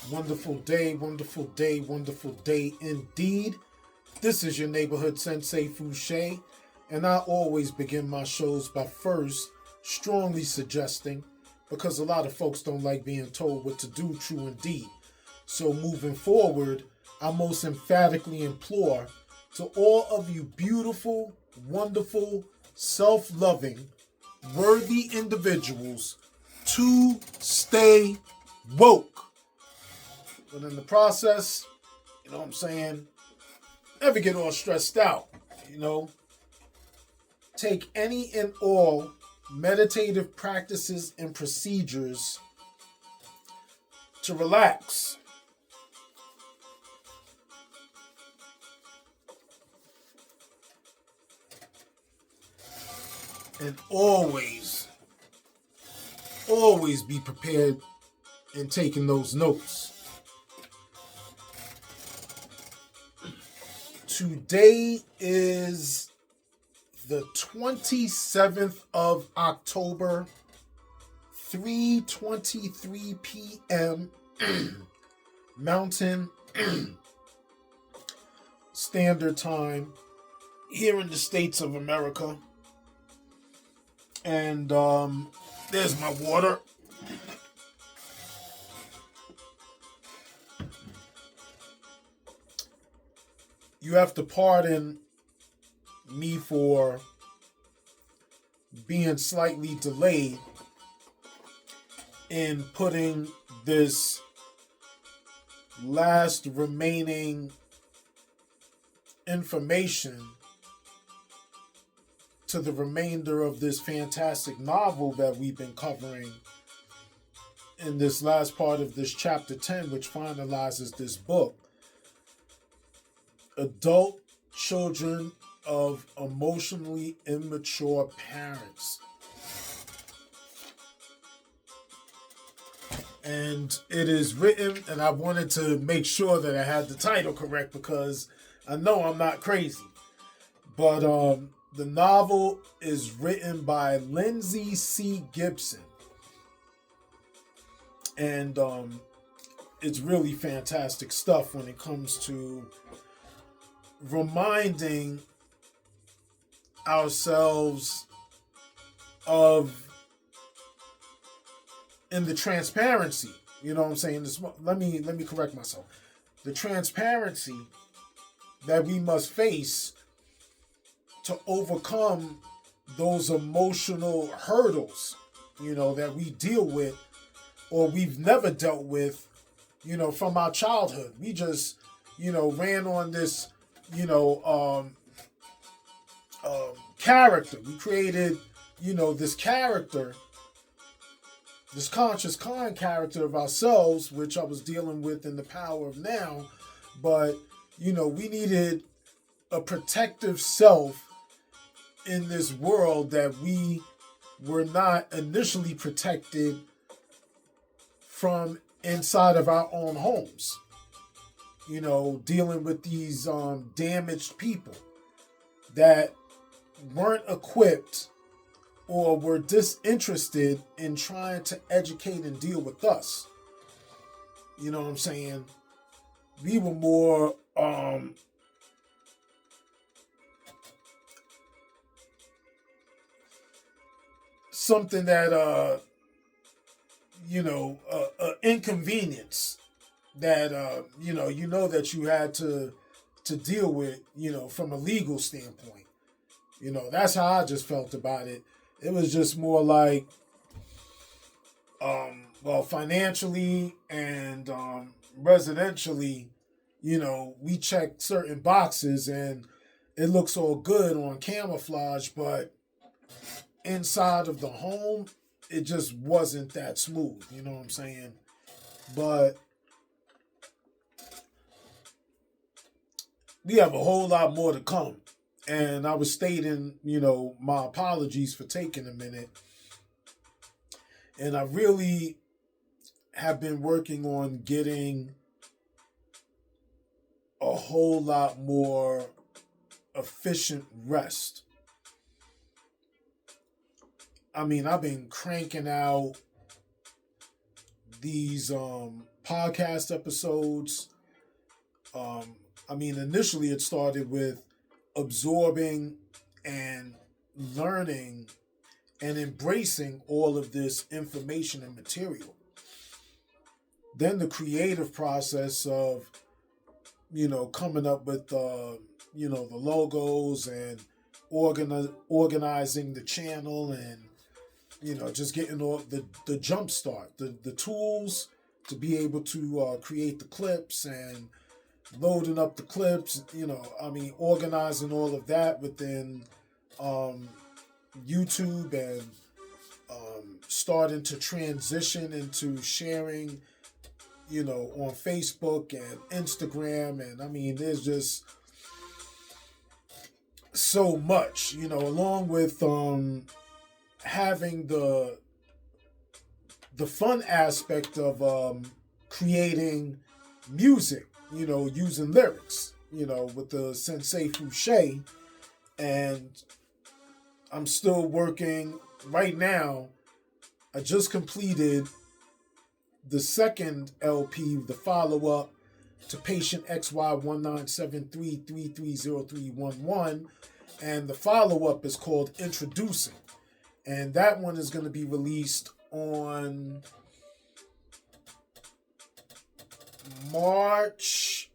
Wonderful day, wonderful day, wonderful day indeed. This is your neighborhood sensei Fouché, and I always begin my shows by first strongly suggesting, because a lot of folks don't like being told what to do, true indeed. So moving forward, I most emphatically implore to all of you beautiful, wonderful, self-loving, worthy individuals to stay woke. But in the process, you know what I'm saying, never get all stressed out, you know. Take any and all meditative practices and procedures to relax. And always be prepared in taking those notes. Today is the 27th of October, 3:23 p.m. Mountain Standard Time here in the States of America. And there's my water. You have to pardon me for being slightly delayed in putting this last remaining information to the remainder of this fantastic novel that we've been covering in this last part of this chapter 10, which finalizes this book. Adult Children of Emotionally Immature Parents. And it is written, and I wanted to make sure that I had the title correct because I know I'm not crazy. But the novel is written by Lindsay C. Gibson. And it's really fantastic stuff when it comes to reminding ourselves of in the transparency, you know what I'm saying? Let me correct myself. The transparency that we must face to overcome those emotional hurdles, you know, that we deal with or we've never dealt with, you know, from our childhood. We just, you know, ran on this, you know, character. We created, you know, this character, this conscious kind character of ourselves, which I was dealing with in The Power of Now. But, you know, we needed a protective self in this world that we were not initially protected from inside of our own homes. You know, dealing with these damaged people that weren't equipped or were disinterested in trying to educate and deal with us. You know what I'm saying? We were more something that you know, inconvenience that you know that you had to deal with, you know, from a legal standpoint. You know, that's how I just felt about it. It was just more like well, financially and residentially, you know, we checked certain boxes and it looks all good on camouflage, but inside of the home, it just wasn't that smooth, you know what I'm saying? But we have a whole lot more to come. And I was stating, you know, my apologies for taking a minute. And I really have been working on getting a whole lot more efficient rest. I mean, I've been cranking out these podcast episodes. Initially it started with absorbing and learning and embracing all of this information and material. Then the creative process of, coming up with, the logos and organizing the channel and, just getting all the jump start, the tools to be able to create the clips and loading up the clips, organizing all of that within YouTube and starting to transition into sharing, on Facebook and Instagram. And there's just so much, along with having the fun aspect of creating music, using lyrics, with the Sensei Fouché. And I'm still working right now. I just completed the second LP, the follow-up to Patient XY1973330311, and the follow-up is called Introducing. And that one is going to be released on March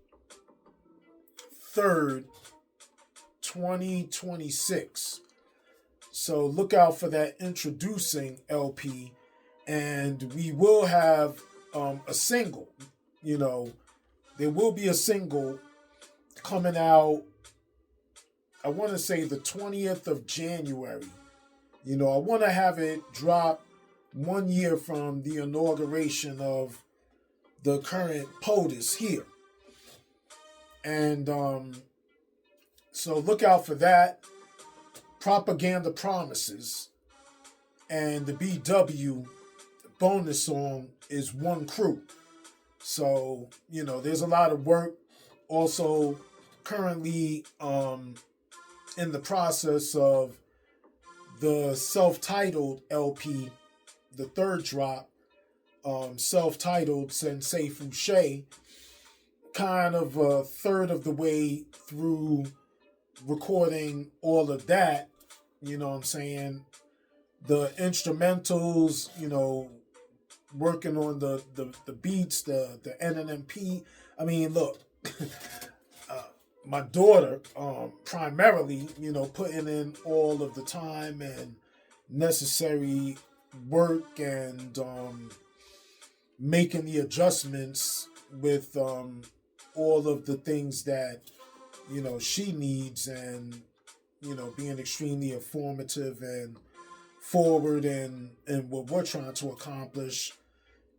3rd, 2026. So look out for that Introducing LP. And we will have a single. There will be a single coming out, I want to say the 20th of January. I want to have it drop 1 year from the inauguration of the current POTUS here. And so look out for that. Propaganda Promises. And the BW bonus song is One Crew. So, there's a lot of work. Also, currently in the process of the self-titled LP, the third drop, self-titled Sensei Fouché, kind of a third of the way through recording all of that, you know what I'm saying? The instrumentals, working on the beats, the NNMP. Look, my daughter, primarily, putting in all of the time and necessary work and making the adjustments with all of the things that, she needs, and, being extremely informative and forward in what we're trying to accomplish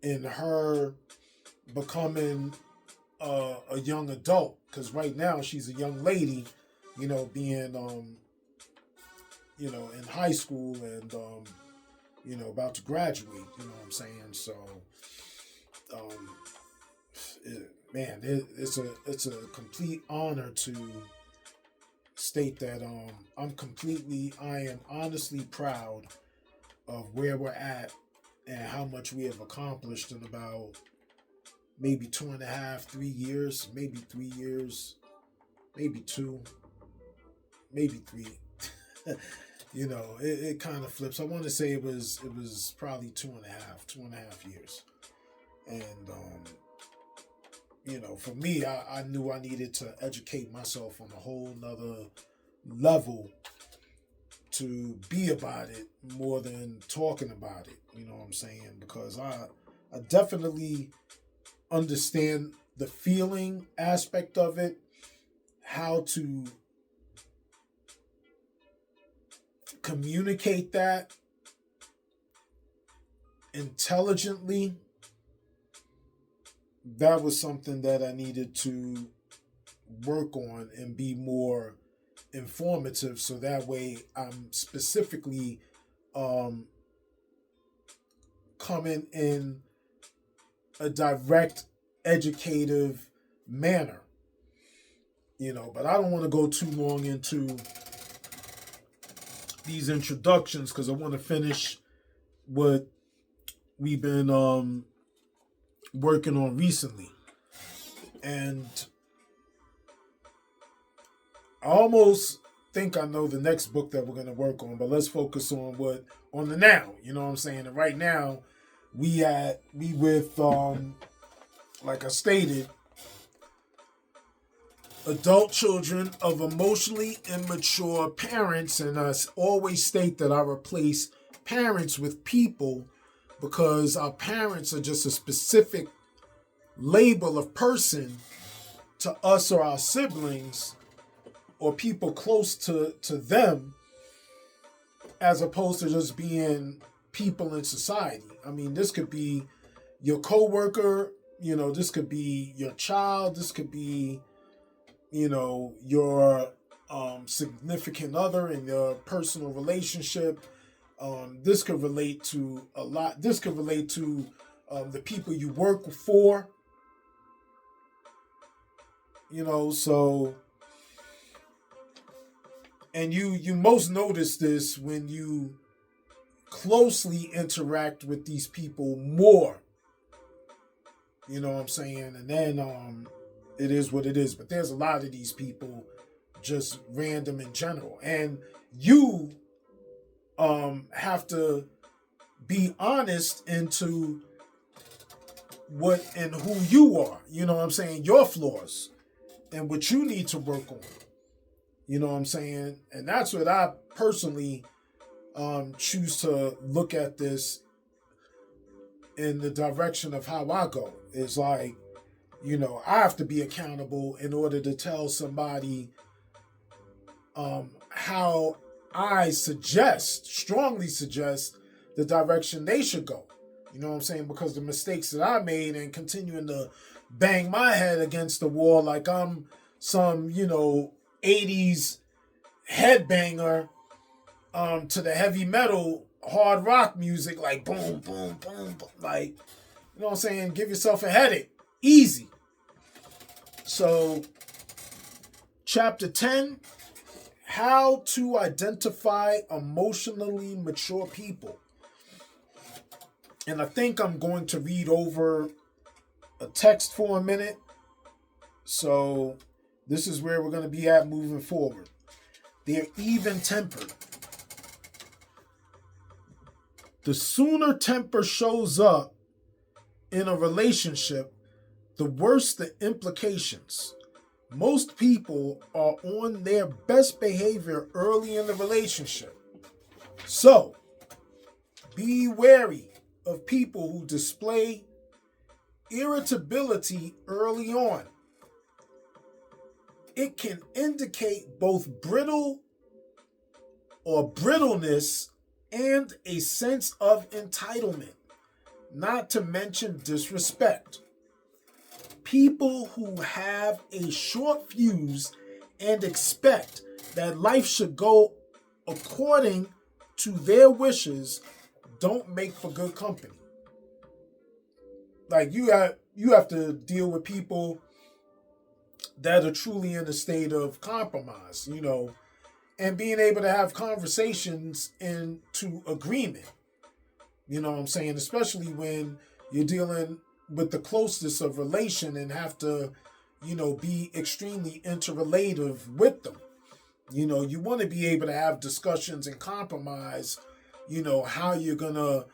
in her becoming a young adult. Because right now she's a young lady, being, in high school and, about to graduate, you know what I'm saying? So, it's a complete honor to state that I am honestly proud of where we're at and how much we have accomplished in about maybe 2.5, 3 years, maybe 3 years, maybe 2, maybe 3. It kind of flips. I want to say it was probably 2.5 years. And, for me, I knew I needed to educate myself on a whole nother level to be about it more than talking about it. You know what I'm saying? Because I definitely understand the feeling aspect of it, how to communicate that intelligently. That was something that I needed to work on and be more informative, so that way I'm specifically coming in a direct, educative manner. But I don't want to go too long into these introductions because I want to finish what we've been working on recently. And I almost think I know the next book that we're going to work on, but let's focus on the now. You know what I'm saying? And right now, we with like I stated, adult children of emotionally immature parents, and I always state that I replace parents with people because our parents are just a specific label of person to us or our siblings or people close to them, as opposed to just being people in society. I mean, this could be your coworker, this could be your child, this could be, your significant other in your personal relationship. This could relate to a lot. This could relate to the people you work for. So, and you most notice this when you closely interact with these people more. You know what I'm saying? And then it is what it is. But there's a lot of these people just random in general. And you have to be honest into what and who you are. You know what I'm saying? Your flaws and what you need to work on. You know what I'm saying? And that's what I personally choose to look at this in the direction of how I go. It's like, I have to be accountable in order to tell somebody how I strongly suggest the direction they should go. You know what I'm saying? Because the mistakes that I made and continuing to bang my head against the wall like I'm some, 80s headbanger to the heavy metal hard rock music, like boom, boom, boom, boom, like, you know what I'm saying? Give yourself a headache. Easy. So, chapter 10, how to identify emotionally mature people. And I think I'm going to read over a text for a minute. So, this is where we're going to be at moving forward. They're even-tempered. The sooner temper shows up in a relationship, the worse the implications. Most people are on their best behavior early in the relationship. So, be wary of people who display irritability early on. It can indicate both brittleness and a sense of entitlement, not to mention disrespect. People who have a short fuse and expect that life should go according to their wishes don't make for good company. Like you have to deal with people that are truly in a state of compromise, and being able to have conversations into agreement. You know what I'm saying? Especially when you're dealing with the closeness of relation and have to, be extremely interrelative with them. You want to be able to have discussions and compromise, how you're going to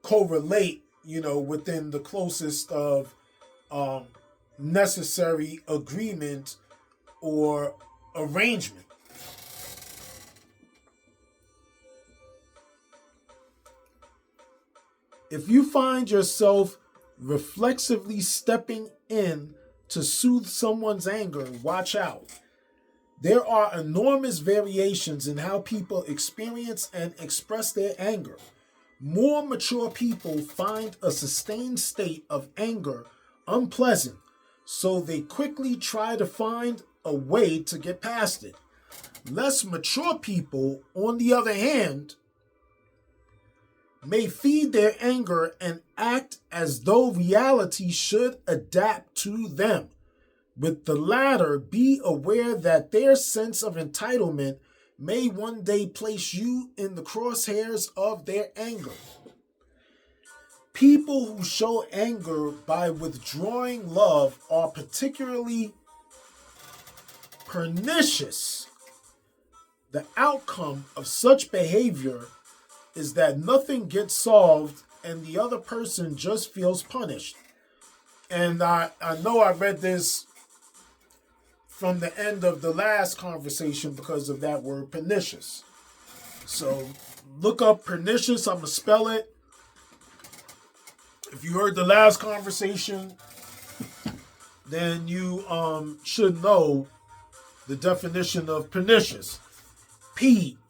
correlate, within the closest of necessary agreement or arrangement. If you find yourself reflexively stepping in to soothe someone's anger, watch out. There are enormous variations in how people experience and express their anger. More mature people find a sustained state of anger unpleasant, so they quickly try to find a way to get past it. Less mature people, on the other hand, may feed their anger and act as though reality should adapt to them. With the latter, be aware that their sense of entitlement may one day place you in the crosshairs of their anger. People who show anger by withdrawing love are particularly pernicious. The outcome of such behavior is that nothing gets solved and the other person just feels punished. And I know I read this from the end of the last conversation because of that word pernicious. So look up pernicious. I'm going to spell it. If you heard the last conversation, then you should know the definition of pernicious. Pernicious.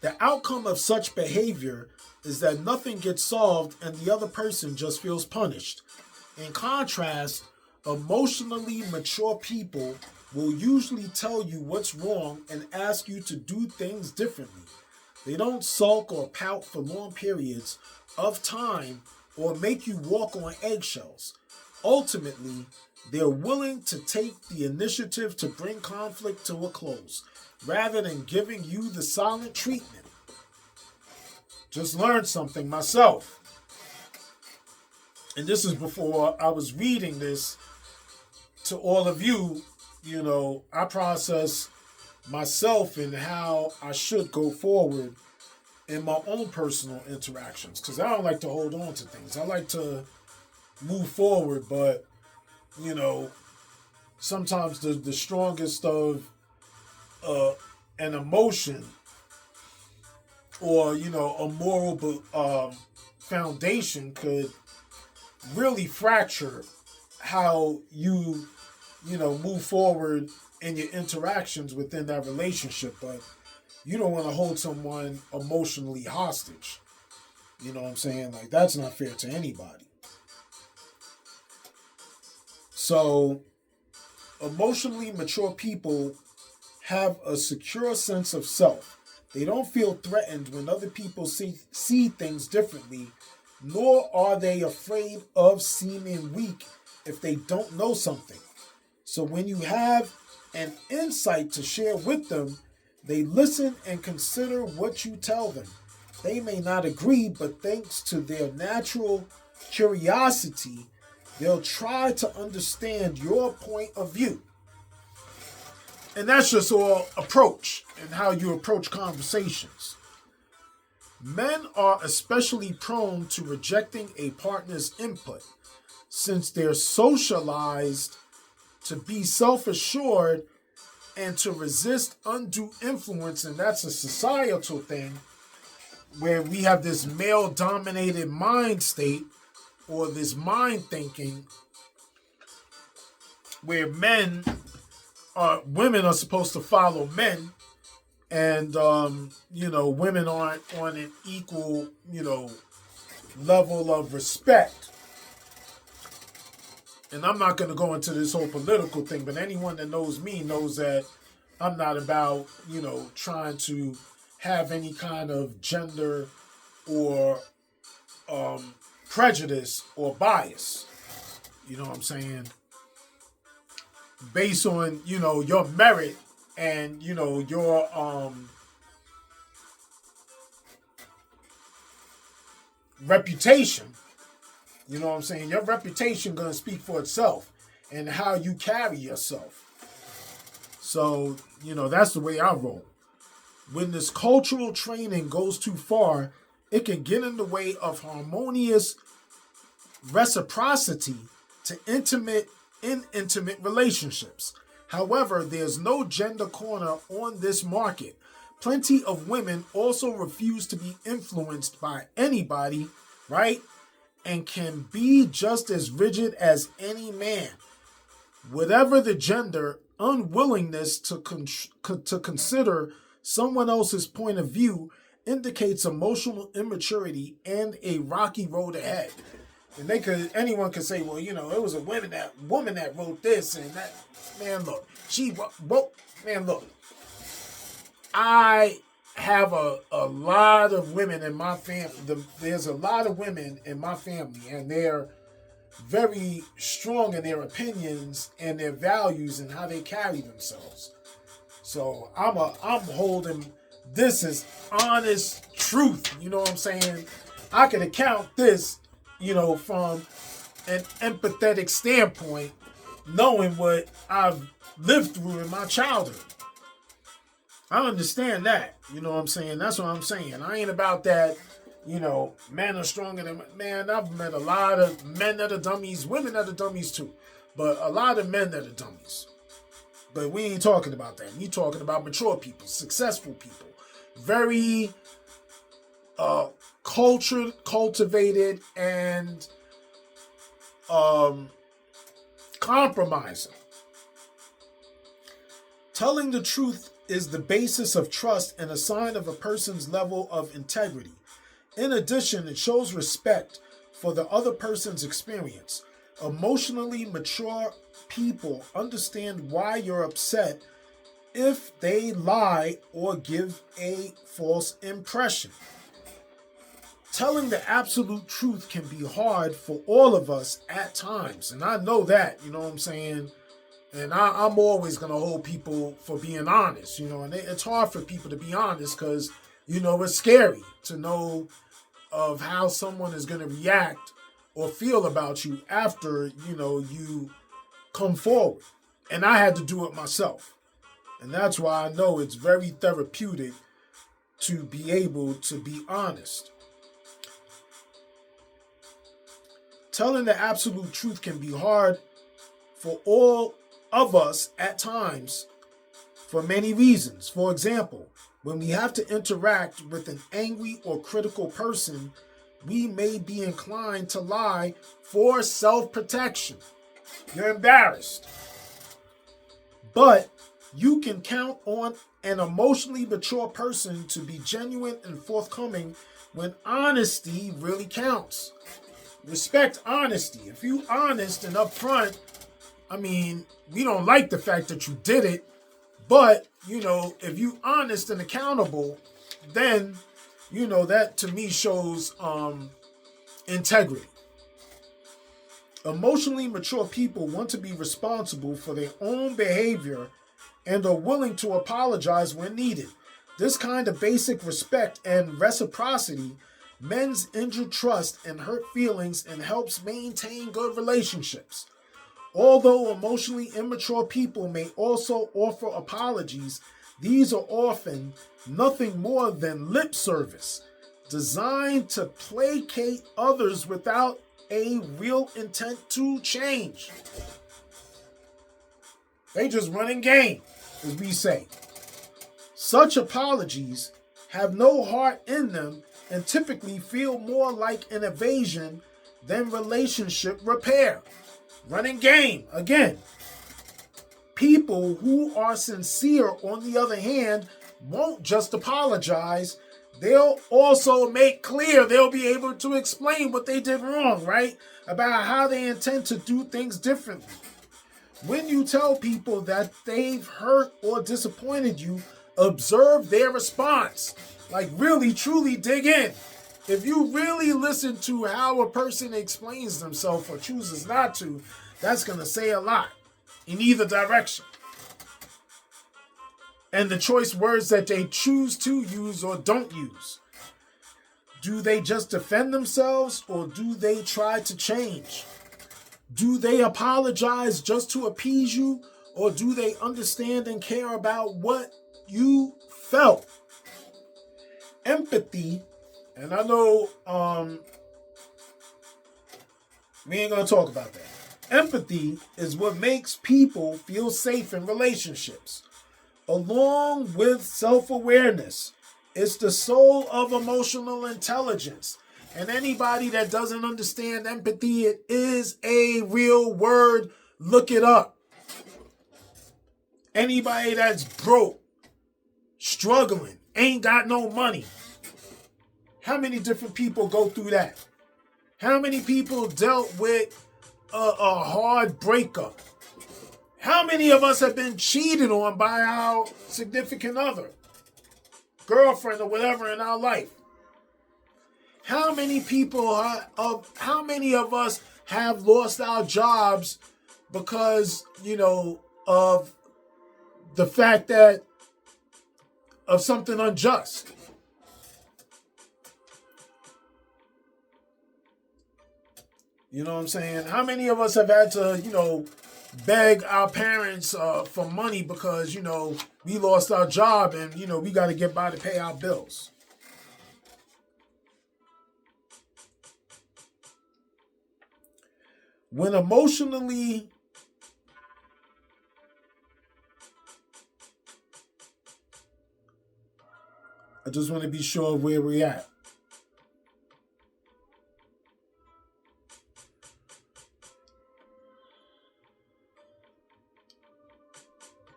The outcome of such behavior is that nothing gets solved and the other person just feels punished. In contrast, emotionally mature people will usually tell you what's wrong and ask you to do things differently. They don't sulk or pout for long periods of time or make you walk on eggshells. Ultimately, they're willing to take the initiative to bring conflict to a close, rather than giving you the silent treatment. Just learned something myself. And this is before I was reading this to all of you. You know, I process myself and how I should go forward in my own personal interactions. Because I don't like to hold on to things. I like to move forward, but, you know, sometimes the strongest of an emotion or, you know, a moral foundation could really fracture how you move forward in your interactions within that relationship. But you don't want to hold someone emotionally hostage. You know what I'm saying? Like, that's not fair to anybody. So, emotionally mature people have a secure sense of self. They don't feel threatened when other people see things differently, nor are they afraid of seeming weak if they don't know something. So when you have an insight to share with them, they listen and consider what you tell them. They may not agree, but thanks to their natural curiosity, they'll try to understand your point of view. And that's just all approach and how you approach conversations. Men are especially prone to rejecting a partner's input since they're socialized to be self-assured and to resist undue influence. And that's a societal thing where we have this male-dominated mind state or this mind thinking where women are supposed to follow men, and women aren't on an equal level of respect. And I'm not going to go into this whole political thing, but anyone that knows me knows that I'm not about trying to have any kind of gender or prejudice or bias. You know what I'm saying? Based on, your merit and, your reputation. You know what I'm saying? Your reputation going to speak for itself and how you carry yourself. So, that's the way I roll. When this cultural training goes too far, it can get in the way of harmonious reciprocity to intimate relationships. However, there's no gender corner on this market. Plenty of women also refuse to be influenced by anybody, right? And can be just as rigid as any man. Whatever the gender, unwillingness to consider someone else's point of view indicates emotional immaturity and a rocky road ahead. And anyone could say, well, it was a woman that wrote this and that. Man, look, she wrote. Man, look, I have a lot of women in my family. There's a lot of women in my family, and they're very strong in their opinions and their values and how they carry themselves. So I'm holding This is honest truth. You know what I'm saying? I can account this, from an empathetic standpoint, knowing what I've lived through in my childhood. I understand that. You know what I'm saying? That's what I'm saying. I ain't about that, men are stronger than... Man, I've met a lot of men that are dummies, women that are dummies too. But a lot of men that are dummies. But we ain't talking about that. We talking about mature people, successful people. Very cultivated, and compromising. Telling the truth is the basis of trust and a sign of a person's level of integrity. In addition, it shows respect for the other person's experience. Emotionally mature people understand why you're upset if they lie or give a false impression. Telling the absolute truth can be hard for all of us at times. And I know that, you know what I'm saying? And I'm always going to hold people for being honest, and it's hard for people to be honest because, it's scary to know of how someone is going to react or feel about you after, you come forward. And I had to do it myself. And that's why I know it's very therapeutic to be able to be honest. Telling the absolute truth can be hard for all of us at times for many reasons. For example, when we have to interact with an angry or critical person, we may be inclined to lie for self-protection. You're embarrassed. But you can count on an emotionally mature person to be genuine and forthcoming when honesty really counts. Respect honesty. If you honest and upfront, we don't like the fact that you did it, but, if you honest and accountable, then, that to me shows integrity. Emotionally mature people want to be responsible for their own behavior and are willing to apologize when needed. This kind of basic respect and reciprocity mends injured trust and hurt feelings and helps maintain good relationships. Although emotionally immature people may also offer apologies, these are often nothing more than lip service, designed to placate others without a real intent to change. They just running game, as we say. Such apologies have no heart in them and typically feel more like an evasion than relationship repair. Running game, again. People who are sincere, on the other hand, won't just apologize. They'll also make clear, they'll be able to explain what they did wrong, right? About how they intend to do things differently. When you tell people that they've hurt or disappointed you, observe their response. Like really, truly dig in. If you really listen to how a person explains themselves or chooses not to, that's going to say a lot in either direction. And the choice words that they choose to use or don't use. Do they just defend themselves or do they try to change? Do they apologize just to appease you or do they understand and care about what you felt? Empathy, and I know we ain't going to talk about that. Empathy is what makes people feel safe in relationships. Along with self-awareness, it's the soul of emotional intelligence. And anybody that doesn't understand empathy, it is a real word. Look it up. Anybody that's broke, struggling, ain't got no money. How many different people go through that? How many people dealt with a hard breakup? How many of us have been cheated on by our significant other, girlfriend or whatever in our life? How many of us have lost our jobs because, of the fact that of something unjust. You know what I'm saying? How many of us have had to, beg our parents for money because, we lost our job and, we got to get by to pay our bills? When emotionally I just want to be sure of where we're at.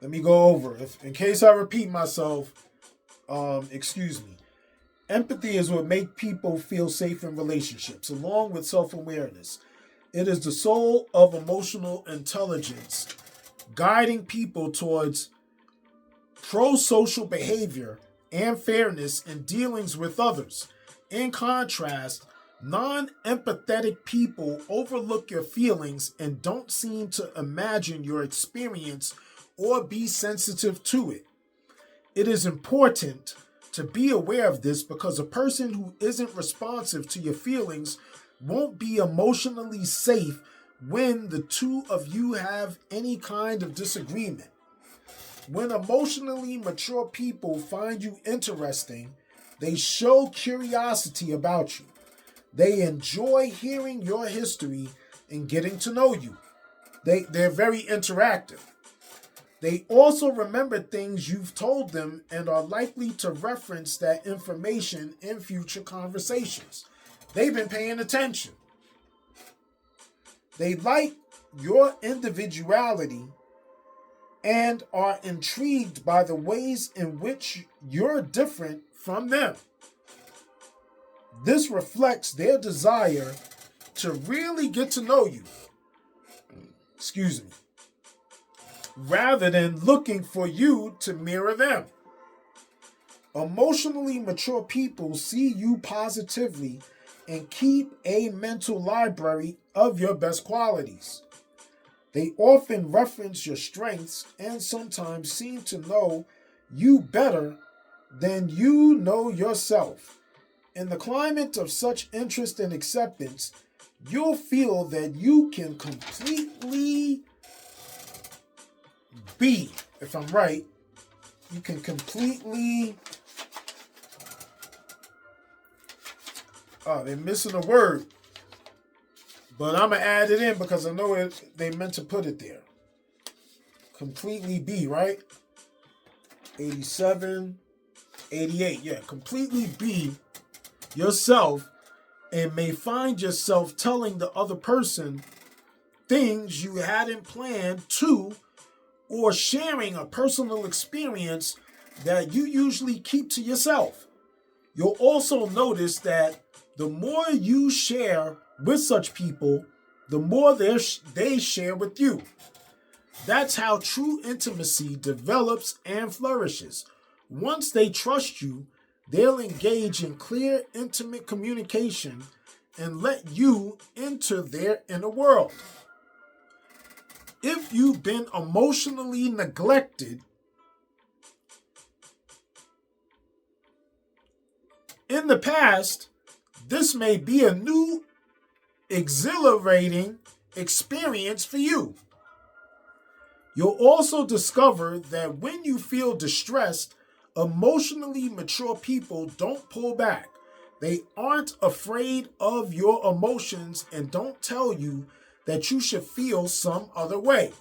Let me go over. In case I repeat myself, excuse me. Empathy is what makes people feel safe in relationships, along with self-awareness. It is the soul of emotional intelligence, guiding people towards pro-social behavior and fairness in dealings with others. In contrast, non-empathetic people overlook your feelings and don't seem to imagine your experience or be sensitive to it. It is important to be aware of this because a person who isn't responsive to your feelings won't be emotionally safe when the two of you have any kind of disagreement. When emotionally mature people find you interesting, they show curiosity about you. They enjoy hearing your history and getting to know you. They're very interactive. They also remember things you've told them and are likely to reference that information in future conversations. They've been paying attention. They like your individuality and are intrigued by the ways in which you're different from them. This reflects their desire to really get to know you. Excuse me. Rather than looking for you to mirror them. Emotionally mature people see you positively and keep a mental library of your best qualities. They often reference your strengths and sometimes seem to know you better than you know yourself. In the climate of such interest and acceptance, you'll feel that you can completely be, if I'm right, you can completely, they're missing a word, but I'm going to add it in because I know they meant to put it there. Completely be, right? 87, 88, yeah, completely be yourself and may find yourself telling the other person things you hadn't planned to, or sharing a personal experience that you usually keep to yourself. You'll also notice that the more you share with such people, the more they share with you. That's how true intimacy develops and flourishes. Once they trust you, they'll engage in clear, intimate communication and let you into their inner world. If you've been emotionally neglected in the past, this may be a new, exhilarating experience for you. You'll also discover that when you feel distressed, emotionally mature people don't pull back. They aren't afraid of your emotions and don't tell you that you should feel some other way.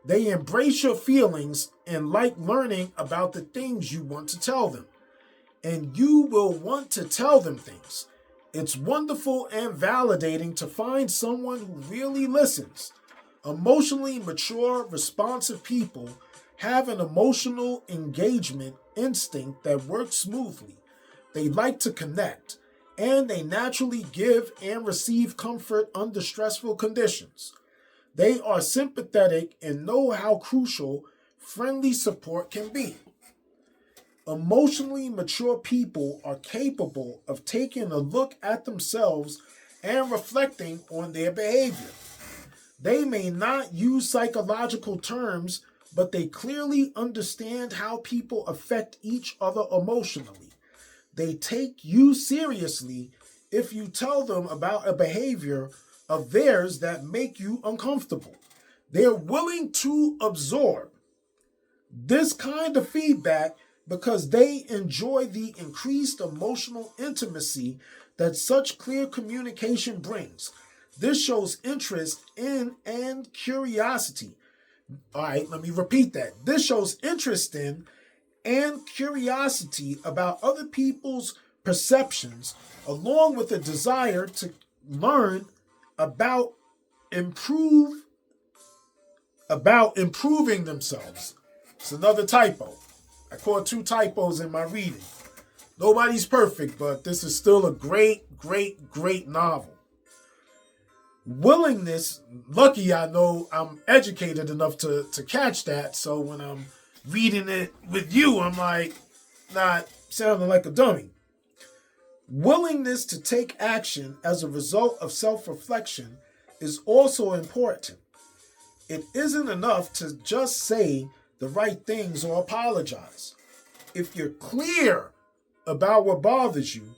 They embrace your feelings and like learning about the things you want to tell them. And you will want to tell them things. It's wonderful and validating to find someone who really listens. Emotionally mature, responsive people have an emotional engagement instinct that works smoothly. They like to connect, and they naturally give and receive comfort under stressful conditions. They are sympathetic and know how crucial friendly support can be. Emotionally mature people are capable of taking a look at themselves and reflecting on their behavior. They may not use psychological terms, but they clearly understand how people affect each other emotionally. They take you seriously if you tell them about a behavior of theirs that make you uncomfortable. They're willing to absorb this kind of feedback because they enjoy the increased emotional intimacy that such clear communication brings. This shows interest in and curiosity. All right, let me repeat that. This shows interest in and curiosity about other people's perceptions, along with a desire to learn about improve about improving themselves. It's another typo. I caught 2 typos in my reading. Nobody's perfect, but this is still a great, great, great novel. Willingness, lucky I know I'm educated enough to catch that, so when I'm reading it with you, I'm like, not sounding like a dummy. Willingness to take action as a result of self-reflection is also important. It isn't enough to just say the right things or apologize. If you're clear about what bothers you,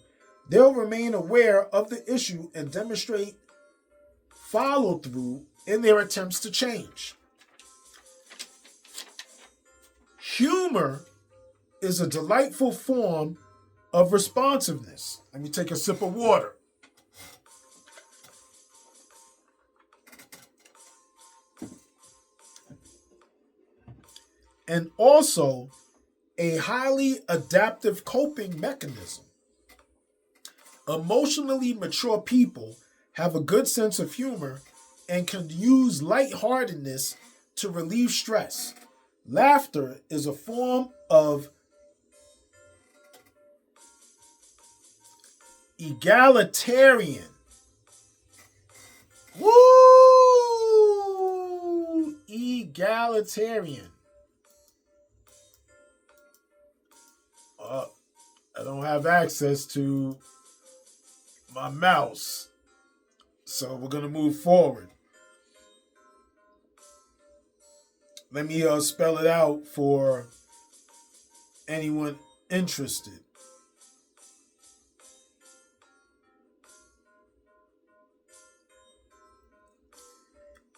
they'll remain aware of the issue and demonstrate follow through in their attempts to change. Humor is a delightful form of responsiveness. Let me take a sip of water. And also a highly adaptive coping mechanism. Emotionally mature people have a good sense of humor and can use lightheartedness to relieve stress. Laughter is a form of egalitarian. Woo! Egalitarian. I don't have access to my mouse, so we're going to move forward. Let me spell it out for anyone interested.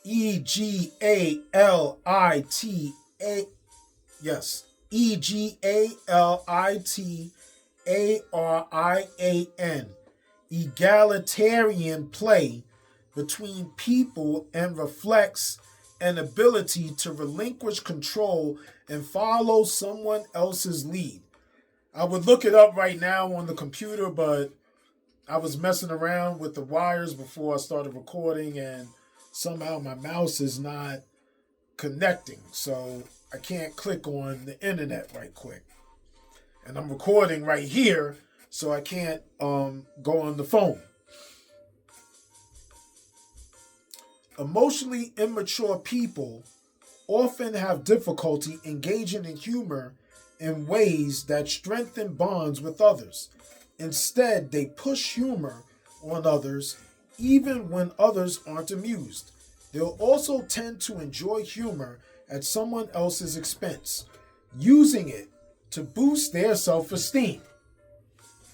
E-G-A-L-I-T-A. Yes. EGALITARIAN. Egalitarian play between people and reflects an ability to relinquish control and follow someone else's lead. I would look it up right now on the computer, but I was messing around with the wires before I started recording, and somehow my mouse is not connecting, so I can't click on the internet right quick. And I'm recording right here, so I can't go on the phone. Emotionally immature people often have difficulty engaging in humor in ways that strengthen bonds with others. Instead, they push humor on others even when others aren't amused. They'll also tend to enjoy humor at someone else's expense, using it to boost their self-esteem.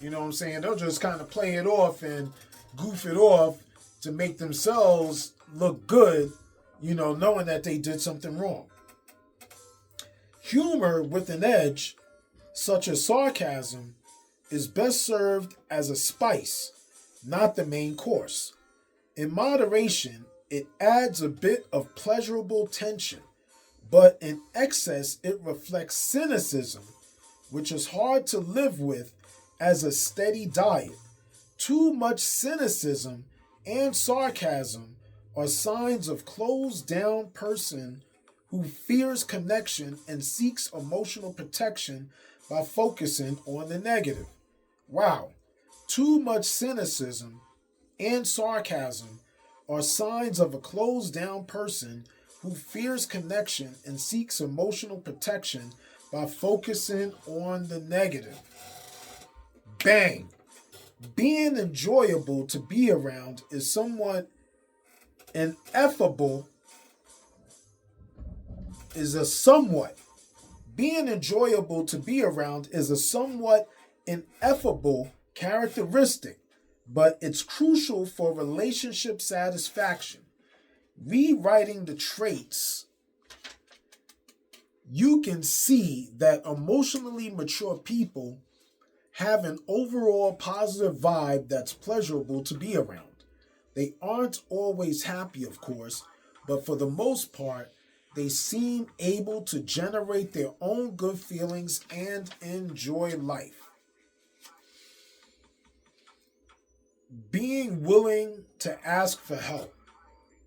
You know what I'm saying? They'll just kind of play it off and goof it off to make themselves look good, knowing that they did something wrong. Humor with an edge, such as sarcasm, is best served as a spice, not the main course. In moderation, it adds a bit of pleasurable tension, but in excess, it reflects cynicism, which is hard to live with as a steady diet. Too much cynicism and sarcasm are signs of closed down person who fears connection and seeks emotional protection by focusing on the negative. Wow. Too much cynicism and sarcasm are signs of a closed down person who fears connection and seeks emotional protection by focusing on the negative. Bang. Being enjoyable to be around is somewhat ineffable is a somewhat, being enjoyable to be around is a somewhat ineffable characteristic, but it's crucial for relationship satisfaction. Rewriting the traits, you can see that emotionally mature people have an overall positive vibe that's pleasurable to be around. They aren't always happy, of course, but for the most part, they seem able to generate their own good feelings and enjoy life. Being willing to ask for help.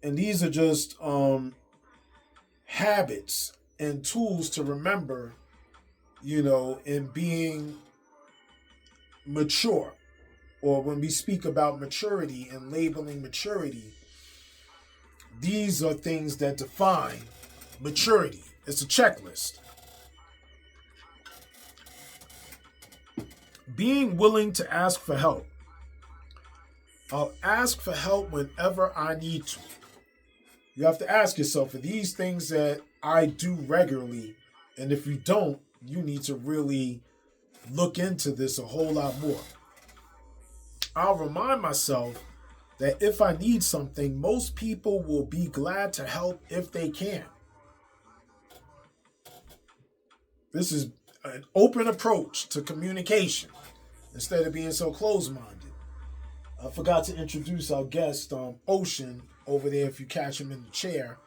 And these are just habits and tools to remember, in being mature. Or when we speak about maturity and labeling maturity, these are things that define maturity. It's a checklist. Being willing to ask for help. I'll ask for help whenever I need to. You have to ask yourself, are these things that I do regularly? And if you don't, you need to really look into this a whole lot more. I'll remind myself that if I need something, most people will be glad to help if they can. This is an open approach to communication instead of being so closed-minded. I forgot to introduce our guest, Ocean, over there. If you catch him in the chair,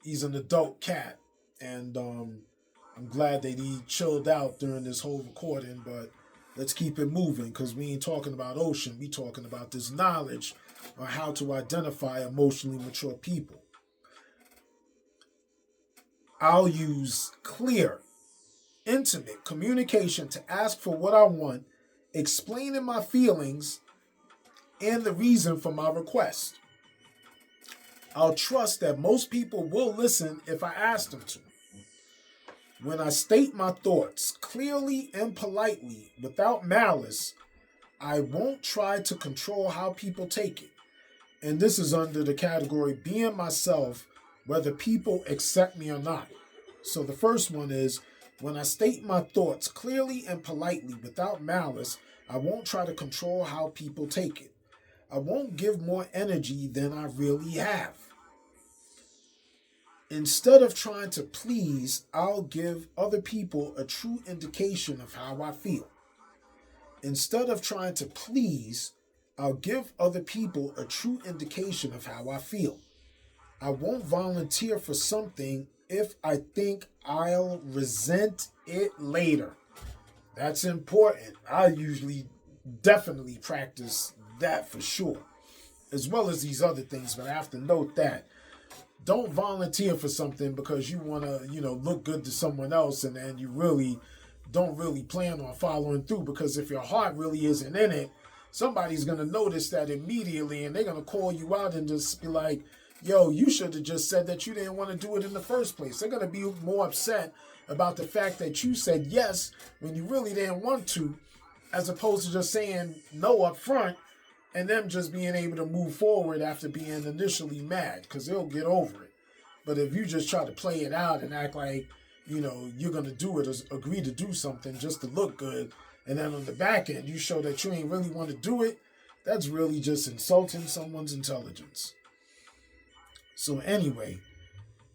he's an adult cat, and I'm glad that he chilled out during this whole recording. But let's keep it moving, because we ain't talking about Ocean. We talking about this knowledge on how to identify emotionally mature people. I'll use clear, intimate communication to ask for what I want, explaining my feelings and the reason for my request. I'll trust that most people will listen if I ask them to. When I state my thoughts clearly and politely without malice, I won't try to control how people take it. And this is under the category being myself, whether people accept me or not. So the first one is, when I state my thoughts clearly and politely without malice, I won't try to control how people take it. I won't give more energy than I really have. Instead of trying to please, I'll give other people a true indication of how I feel. Instead of trying to please, I'll give other people a true indication of how I feel. I won't volunteer for something if I think I'll resent it later. That's important. I usually definitely practice that for sure, as well as these other things, but I have to note that. Don't volunteer for something because you want to, look good to someone else, and then you really don't really plan on following through, because if your heart really isn't in it, somebody's going to notice that immediately, and they're going to call you out and just be like, yo, you should have just said that you didn't want to do it in the first place. They're going to be more upset about the fact that you said yes when you really didn't want to, as opposed to just saying no up front and them just being able to move forward after being initially mad, because they'll get over it. But if you just try to play it out and act like, you're going to do it or agree to do something just to look good, and then on the back end you show that you ain't really want to do it, that's really just insulting someone's intelligence. So anyway,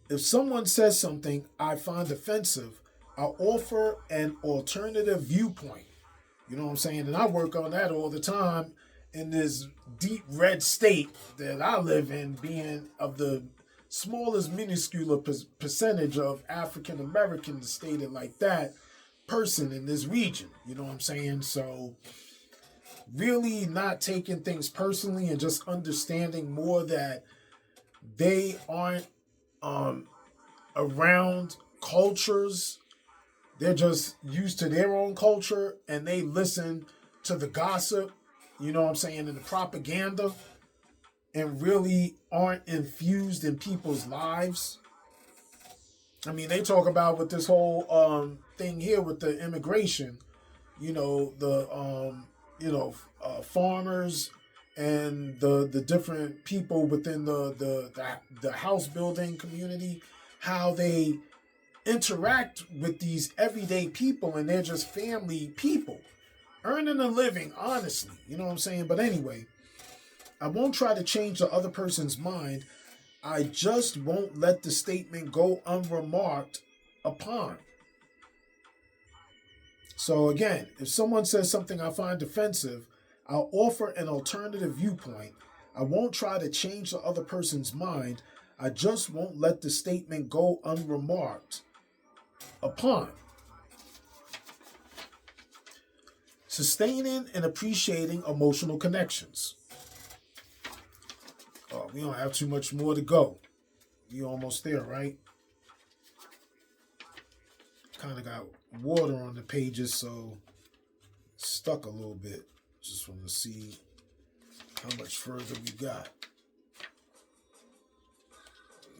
if someone says something I find offensive, I'll offer an alternative viewpoint. You know what I'm saying? And I work on that all the time in this deep red state that I live in, being of the smallest minuscule percentage of African Americans, stated like that, person in this region. You know what I'm saying? So really not taking things personally and just understanding more that they aren't around cultures. They're just used to their own culture, and they listen to the gossip, and the propaganda, and really aren't infused in people's lives. I mean, they talk about with this whole thing here with the immigration, farmers and the different people within the house building community, how they interact with these everyday people, and they're just family people earning a living, honestly. You know what I'm saying? But anyway, I won't try to change the other person's mind. I just won't let the statement go unremarked upon. So again, if someone says something I find offensive, I'll offer an alternative viewpoint. I won't try to change the other person's mind. I just won't let the statement go unremarked upon. Sustaining and appreciating emotional connections. Oh, we don't have too much more to go. We almost there, right? Kind of got water on the pages, so stuck a little bit. Just want to see how much further we got.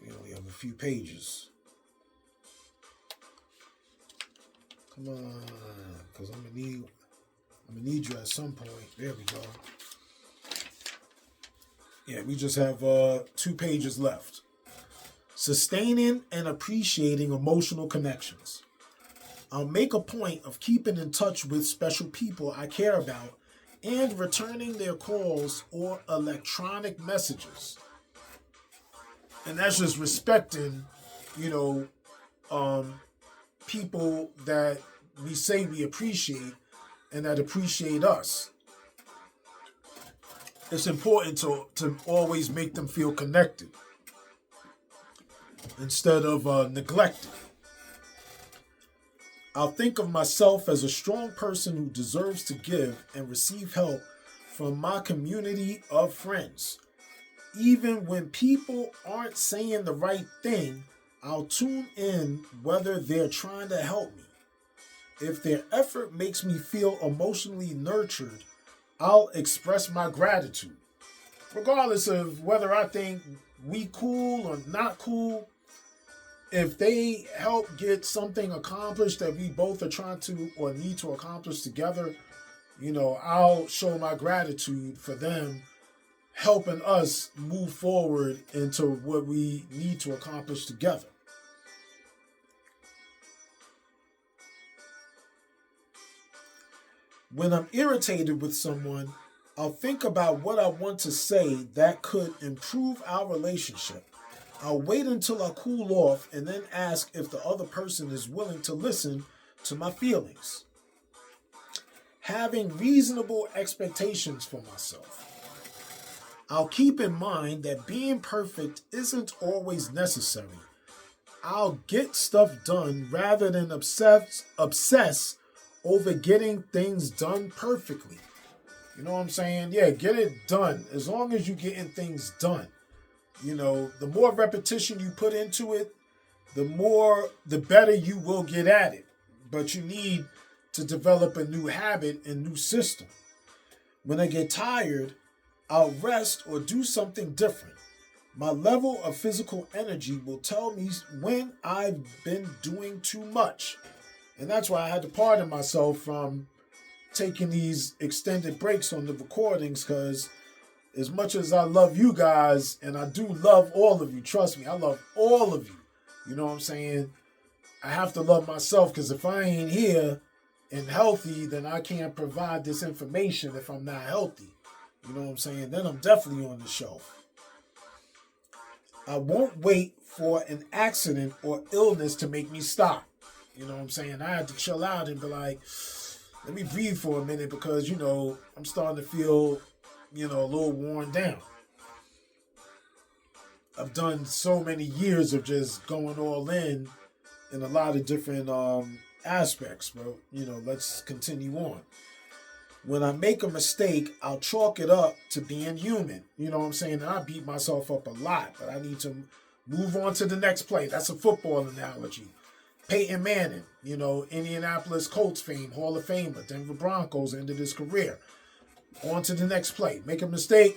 We only have a few pages. Come on, because I'm gonna need you at some point. There we go. Yeah, we just have 2 pages left. Sustaining and appreciating emotional connections. I'll make a point of keeping in touch with special people I care about and returning their calls or electronic messages. And that's just respecting, people that we say we appreciate and that appreciate us. It's important to always make them feel connected instead of neglected. I'll think of myself as a strong person who deserves to give and receive help from my community of friends. Even when people aren't saying the right thing, I'll tune in whether they're trying to help me. If their effort makes me feel emotionally nurtured, I'll express my gratitude. Regardless of whether I think we cool or not cool, if they help get something accomplished that we both are trying to or need to accomplish together, I'll show my gratitude for them helping us move forward into what we need to accomplish together. When I'm irritated with someone, I'll think about what I want to say that could improve our relationship. I'll wait until I cool off and then ask if the other person is willing to listen to my feelings. Having reasonable expectations for myself. I'll keep in mind that being perfect isn't always necessary. I'll get stuff done rather than obsess over getting things done perfectly. You know what I'm saying? Yeah, get it done. As long as you're getting things done. The more repetition you put into it, the better you will get at it. But you need to develop a new habit and new system. When I get tired, I'll rest or do something different. My level of physical energy will tell me when I've been doing too much. And that's why I had to pardon myself from taking these extended breaks on the recordings, because as much as I love you guys, and I do love all of you, trust me, I love all of you. You know what I'm saying? I have to love myself, because if I ain't here and healthy, then I can't provide this information if I'm not healthy. You know what I'm saying? Then I'm definitely on the shelf. I won't wait for an accident or illness to make me stop. You know what I'm saying? I had to chill out and be like, let me breathe for a minute, because, I'm starting to feel, a little worn down. I've done so many years of just going all in a lot of different aspects, but, let's continue on. When I make a mistake, I'll chalk it up to being human. You know what I'm saying? And I beat myself up a lot, but I need to move on to the next play. That's a football analogy. Peyton Manning, Indianapolis Colts fame, Hall of Famer, Denver Broncos, ended his career. On to the next play. Make a mistake.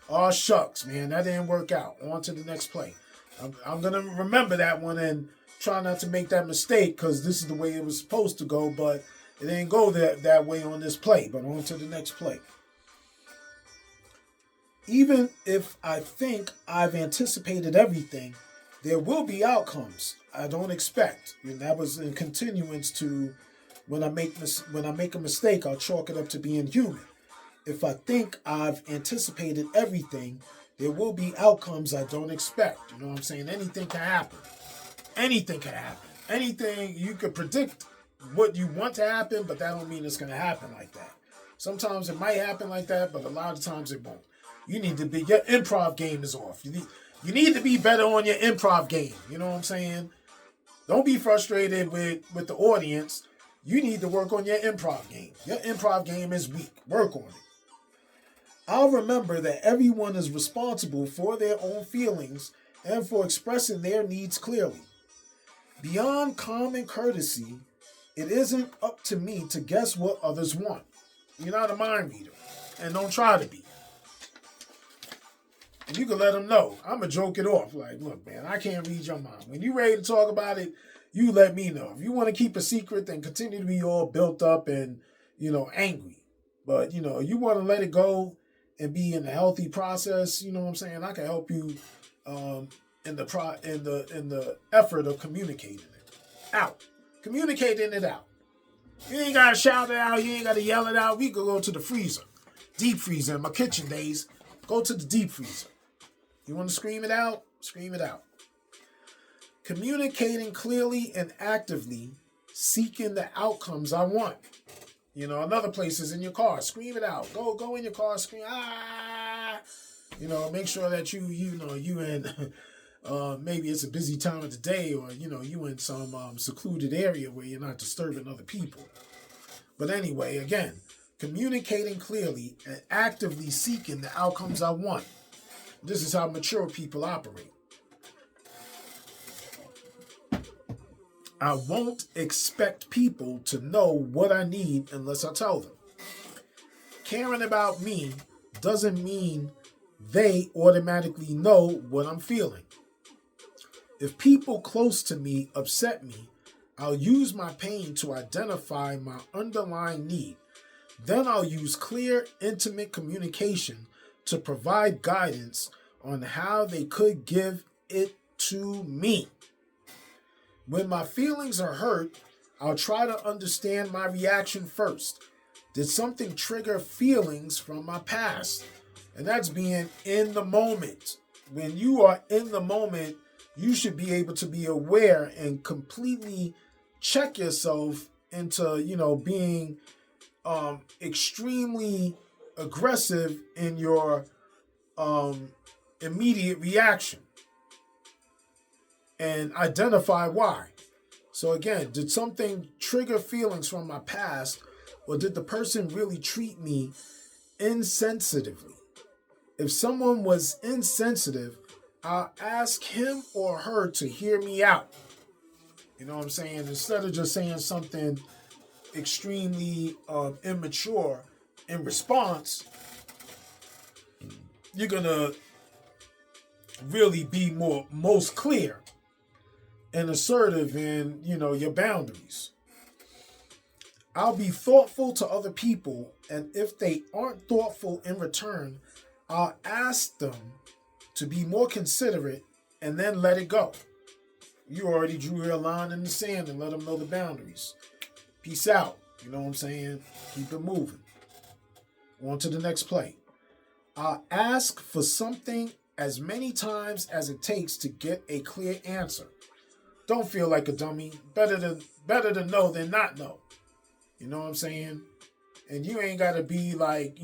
Oh, shucks, man, that didn't work out. On to the next play. I'm going to remember that one and try not to make that mistake, because this is the way it was supposed to go, but it didn't go that way on this play. But on to the next play. Even if I think I've anticipated everything, There will be outcomes I don't expect, and that was in continuance to when I make a mistake, I'll chalk it up to being human. If I think I've anticipated everything, there will be outcomes I don't expect. You know what I'm saying? Anything can happen. Anything can happen. Anything you could predict what you want to happen, but that don't mean it's going to happen like that. Sometimes it might happen like that, but a lot of times it won't. You need to be, your improv game is off. You need to be better on your improv game. You know what I'm saying? Don't be frustrated with the audience. You need to work on your improv game. Your improv game is weak. Work on it. I'll remember that everyone is responsible for their own feelings and for expressing their needs clearly. Beyond common courtesy, it isn't up to me to guess what others want. You're not a mind reader, and don't try to be. And you can let them know. I'm going to joke it off. Like, look, man, I can't read your mind. When you're ready to talk about it, you let me know. If you want to keep a secret, then continue to be all built up and, angry. But, you want to let it go and be in a healthy process, you know what I'm saying? I can help you in the effort of communicating it out. Communicating it out. You ain't got to shout it out. You ain't got to yell it out. We could go to the freezer. Deep freezer. In my kitchen days, go to the deep freezer. You want to scream it out? Scream it out. Communicating clearly and actively, seeking the outcomes I want. Another place is in your car. Scream it out. Go in your car. Scream. Ah. Make sure that you in, maybe it's a busy time of the day, or, you in some secluded area where you're not disturbing other people. But anyway, again, communicating clearly and actively seeking the outcomes I want. This is how mature people operate. I won't expect people to know what I need unless I tell them. Caring about me doesn't mean they automatically know what I'm feeling. If people close to me upset me, I'll use my pain to identify my underlying need. Then I'll use clear, intimate communication to provide guidance on how they could give it to me. When my feelings are hurt, I'll try to understand my reaction first. Did something trigger feelings from my past? And that's being in the moment. When you are in the moment, you should be able to be aware and completely check yourself into, being extremely aggressive in your immediate reaction. And identify why. So again, did something trigger feelings from my past, or did the person really treat me insensitively? If someone was insensitive, I'll ask him or her to hear me out. You know what I'm saying? Instead of just saying something extremely immature in response, you're going to really be most clear and assertive in, your boundaries. I'll be thoughtful to other people, and if they aren't thoughtful in return, I'll ask them to be more considerate and then let it go. You already drew your line in the sand and let them know the boundaries. Peace out. You know what I'm saying? Keep it moving. On to the next play. I'll ask for something as many times as it takes to get a clear answer. Don't feel like a dummy. Better to know than not know. You know what I'm saying? And you ain't got to be like,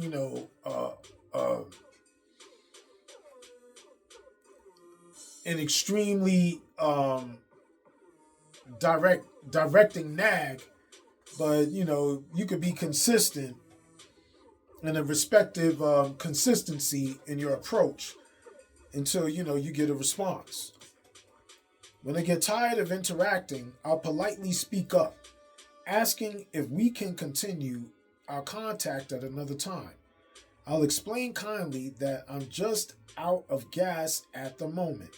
an extremely directing nag, but you could be consistent in a respective consistency in your approach until you get a response. When I get tired of interacting, I'll politely speak up, asking if we can continue our contact at another time. I'll explain kindly that I'm just out of gas at the moment.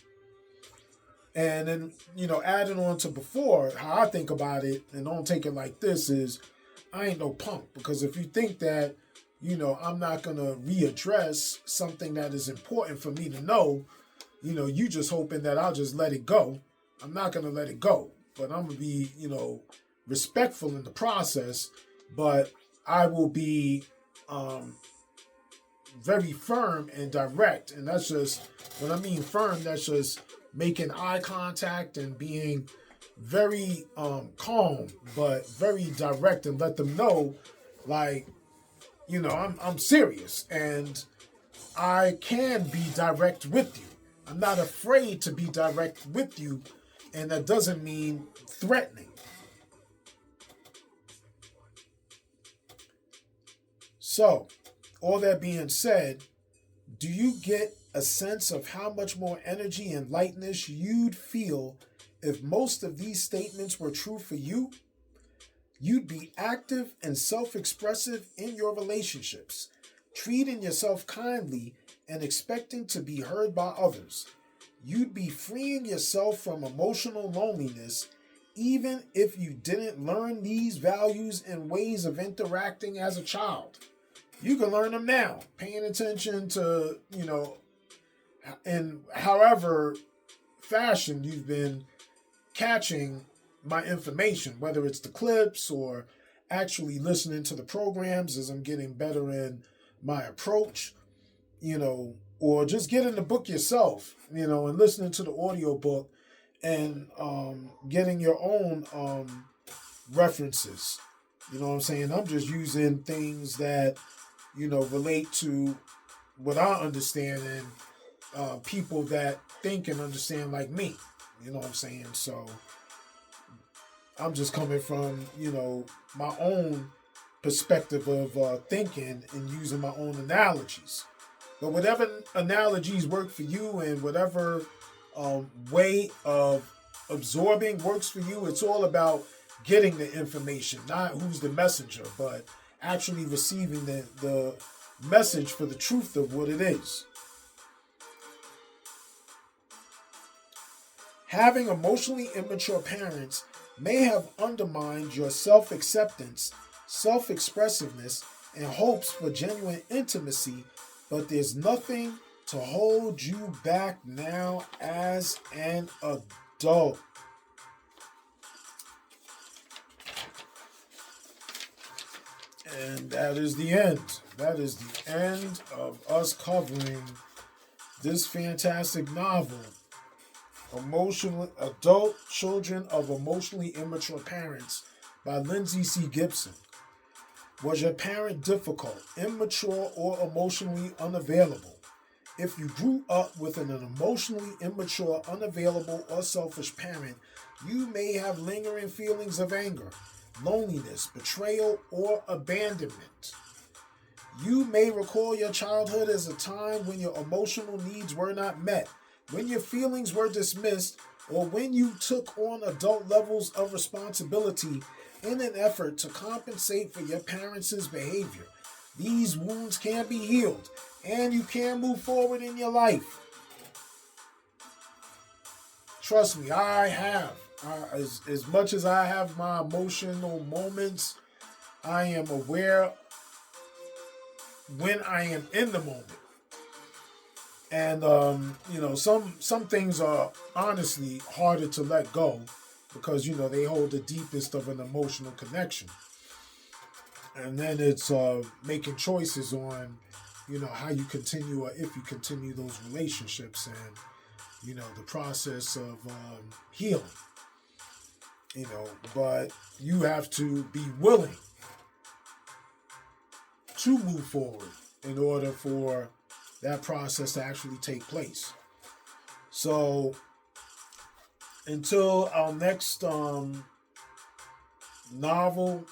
And then, adding on to before, how I think about it, and don't take it like this, is I ain't no punk. Because if you think that, I'm not going to readdress something that is important for me to know, you just hoping that I'll just let it go. I'm not going to let it go, but I'm going to be, respectful in the process, but I will be very firm and direct. And that's just, when I mean firm, that's just making eye contact and being very calm, but very direct, and let them know, like, I'm serious and I can be direct with you. I'm not afraid to be direct with you, and that doesn't mean threatening. So, all that being said, do you get a sense of how much more energy and lightness you'd feel if most of these statements were true for you? You'd be active and self-expressive in your relationships, treating yourself kindly and expecting to be heard by others. You'd be freeing yourself from emotional loneliness, even if you didn't learn these values and ways of interacting as a child. You can learn them now, paying attention to, in however fashion you've been catching my information, whether it's the clips or actually listening to the programs as I'm getting better in my approach, or just getting the book yourself, and listening to the audio book and getting your own references. You know what I'm saying? I'm just using things that, relate to what I understand and people that think and understand like me. You know what I'm saying? So I'm just coming from, my own perspective of thinking and using my own analogies. But whatever analogies work for you and whatever way of absorbing works for you, it's all about getting the information, not who's the messenger, but actually receiving the message for the truth of what it is. Having emotionally immature parents may have undermined your self-acceptance, self-expressiveness, and hopes for genuine intimacy, but there's nothing to hold you back now as an adult. And that is the end. That is the end of us covering this fantastic novel, Emotional Adult Children of Emotionally Immature Parents by Lindsay C. Gibson. Was your parent difficult, immature, or emotionally unavailable? If you grew up with an emotionally immature, unavailable, or selfish parent, you may have lingering feelings of anger, loneliness, betrayal, or abandonment. You may recall your childhood as a time when your emotional needs were not met, when your feelings were dismissed, or when you took on adult levels of responsibility in an effort to compensate for your parents' behavior. These wounds can be healed, and you can move forward in your life. Trust me, I have. As much as I have my emotional moments, I am aware when I am in the moment. And, some things are honestly harder to let go because, they hold the deepest of an emotional connection. And then it's making choices on, how you continue or if you continue those relationships and, the process of healing. But you have to be willing to move forward in order for that process to actually take place. So until our next novel,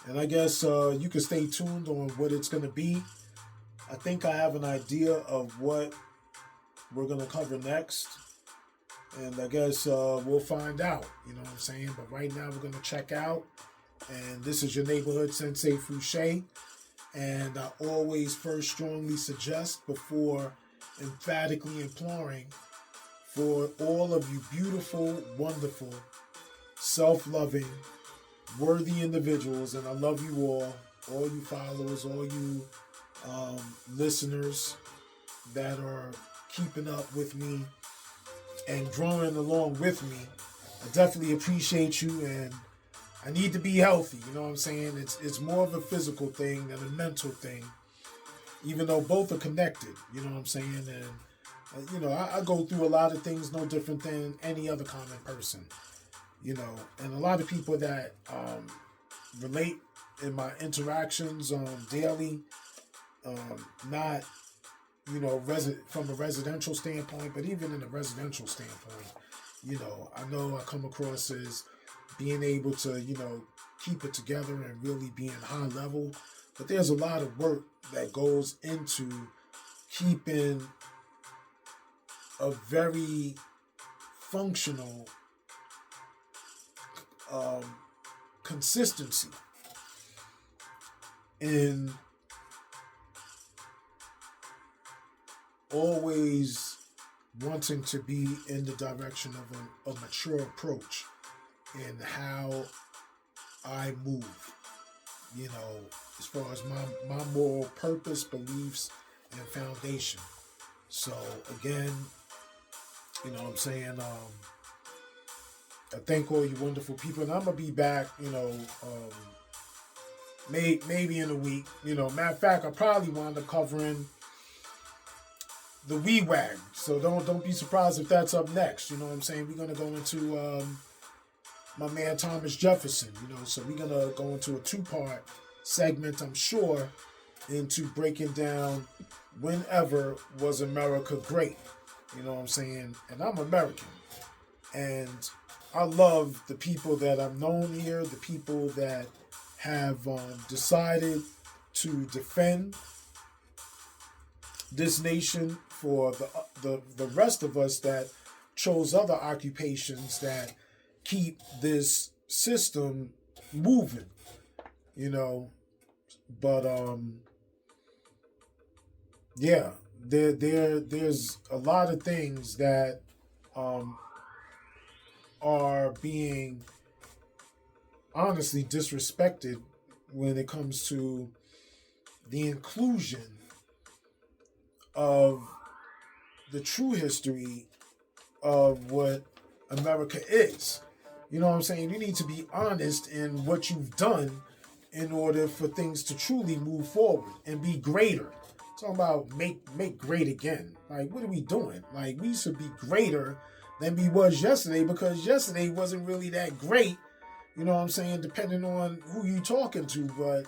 and I guess you can stay tuned on what it's going to be. I think I have an idea of what we're going to cover next. And I guess we'll find out, you know what I'm saying? But right now we're going to check out. And this is your neighborhood Sensei Fouché. And I always first strongly suggest before emphatically imploring for all of you beautiful, wonderful, self-loving, worthy individuals, and I love you all you followers, all you listeners that are keeping up with me and growing along with me. I definitely appreciate you, and I need to be healthy. You know what I'm saying? It's more of a physical thing than a mental thing, even though both are connected. You know what I'm saying? And I go through a lot of things no different than any other common person. And a lot of people that relate in my interactions daily, not from a residential standpoint, but even in a residential standpoint, I know I come across as being able to, keep it together and really being high level. But there's a lot of work that goes into keeping a very functional consistency in always wanting to be in the direction of a mature approach in how I move, as far as my moral purpose, beliefs, and foundation. So again, what I'm saying, I thank all you wonderful people, and I'm gonna be back, maybe in a week. Matter of fact, I probably wind up covering the Wee Wag. So don't be surprised if that's up next. You know what I'm saying? We're gonna go into my man Thomas Jefferson. So we're gonna go into a 2-part segment, I'm sure, into breaking down whenever was America great. You know what I'm saying? And I'm American, and I love the people that I've known here, the people that have decided to defend this nation for the rest of us that chose other occupations that keep this system moving, But yeah, there's a lot of things that are being honestly disrespected when it comes to the inclusion of the true history of what America is. You know what I'm saying? You need to be honest in what you've done in order for things to truly move forward and be greater. Talking about make great again. Like, what are we doing? Like, we should be greater than we was yesterday, because yesterday wasn't really that great. You know what I'm saying? Depending on who you talking to. But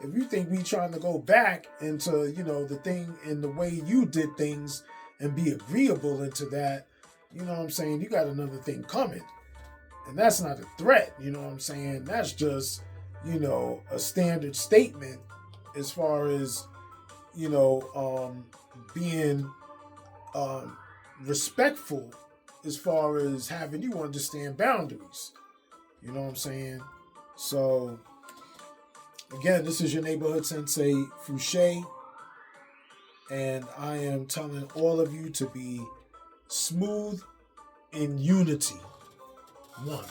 if you think we trying to go back into, the thing and the way you did things and be agreeable into that, you know what I'm saying? You got another thing coming. And that's not a threat, you know what I'm saying? That's just, a standard statement as far as, being respectful as far as having you understand boundaries. You know what I'm saying? So, again, this is your neighborhood sensei, Fouché, and I am telling all of you to be smooth in unity. One.